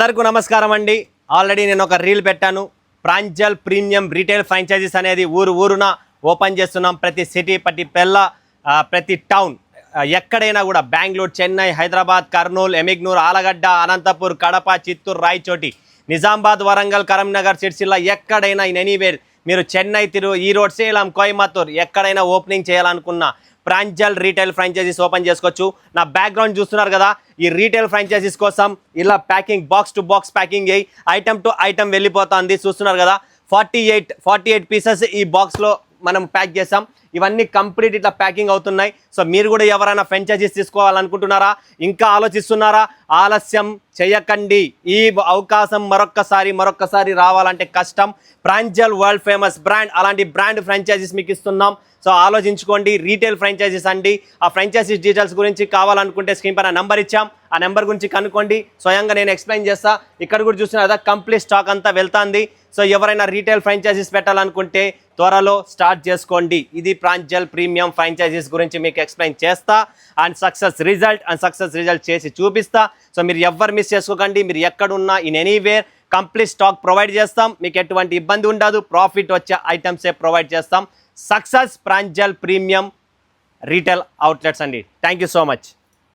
అందరికీ నమస్కారం అండి. ఆల్రెడీ నేను ఒక రీల్ పెట్టాను. ప్రాంజల్ ప్రీమియం రీటైల్ ఫ్రాంచైజీస్ అనేది ఊరున ఓపెన్ చేస్తున్నాం. ప్రతి సిటీ, ప్రతి టౌన్, ఎక్కడైనా కూడా బెంగళూరు, చెన్నై, హైదరాబాద్, కర్నూలు, ఎమిగ్నూర్, ఆలగడ్డ, అనంతపూర్, కడప, చిత్తూరు, రాయచోటి, నిజామాబాద్, వరంగల్, కరీంనగర్, సిరిసిల్ల, ఎక్కడైనా ఇన్ ఎనీవేర్ మీరు చెన్నై, ఈరోడ్, సేలం, కోయంబత్తూర్ ఎక్కడైనా ఓపెనింగ్ చేయాలనుకున్న ప్రాంజల్ రీటైల్ ఫ్రాంచైజీస్ ఓపెన్ చేసుకోవచ్చు. నా బ్యాక్గ్రౌండ్ చూస్తున్నారు కదా, ఈ రీటైల్ ఫ్రాంచైజీస్ కోసం ఇలా packing, box to box packing అయ్యి ఐటమ్ టు ఐటమ్ వెళ్ళిపోతుంది. చూస్తున్నారు కదా, 48 పీసెస్ ఈ బాక్స్లో మనం ప్యాక్ చేసాం. ఇవన్నీ కంప్లీట్ ఇట్లా ప్యాకింగ్ అవుతున్నాయి. సో మీరు కూడా ఎవరైనా ఫ్రాంచైజీస్ తీసుకోవాలనుకుంటున్నారా, ఇంకా ఆలోచిస్తున్నారా? ఆలస్యం చేయకండి. ఈ అవకాశం మరొక్కసారి రావాలంటే కష్టం. ప్రాంజల్ వరల్డ్ ఫేమస్ బ్రాండ్, అలాంటి బ్రాండ్ ఫ్రాంచైజీస్ మీకు ఇస్తున్నాం. సో ఆలోచించుకోండి. రీటైల్ ఫ్రాంచైజీస్ అండి. ఆ ఫ్రాంచైజీస్ డీటెయిల్స్ గురించి కావాలనుకుంటే స్క్రీన్ పైన నెంబర్ ఇచ్చాం, ఆ నెంబర్ గురించి కనుక్కోండి. స్వయంగా నేను ఎక్స్ప్లెయిన్ చేస్తా. ఇక్కడ కూడా చూస్తున్నారు కదా, కంప్లీట్ స్టాక్ అంతా వెళ్తుంది. సో ఎవరైనా రీటైల్ ఫ్రాంచైజీస్ పెట్టాలనుకుంటే త్వరలో స్టార్ట్ చేసుకోండి. ఇది ప్రాంజల్ ప్రీమియం ఫ్రాంచైజీస్ గురించి మీకు ఎక్స్ప్లెయిన్ చేస్తా అండ్ సక్సెస్ రిజల్ట్ చేసి చూపిస్తా. సో మీరు ఎవ్వరు మిస్ చేసుకోకండి. మీరు ఎక్కడున్నా in anywhere complete stock provide చేస్తాం. మీకు ఎటువంటి ఇబ్బంది ఉండదు. ప్రాఫిట్ వచ్చే ఐటమ్సే ప్రొవైడ్ చేస్తాం. Success Pranjal premium retail outlets అండి. Thank you so much.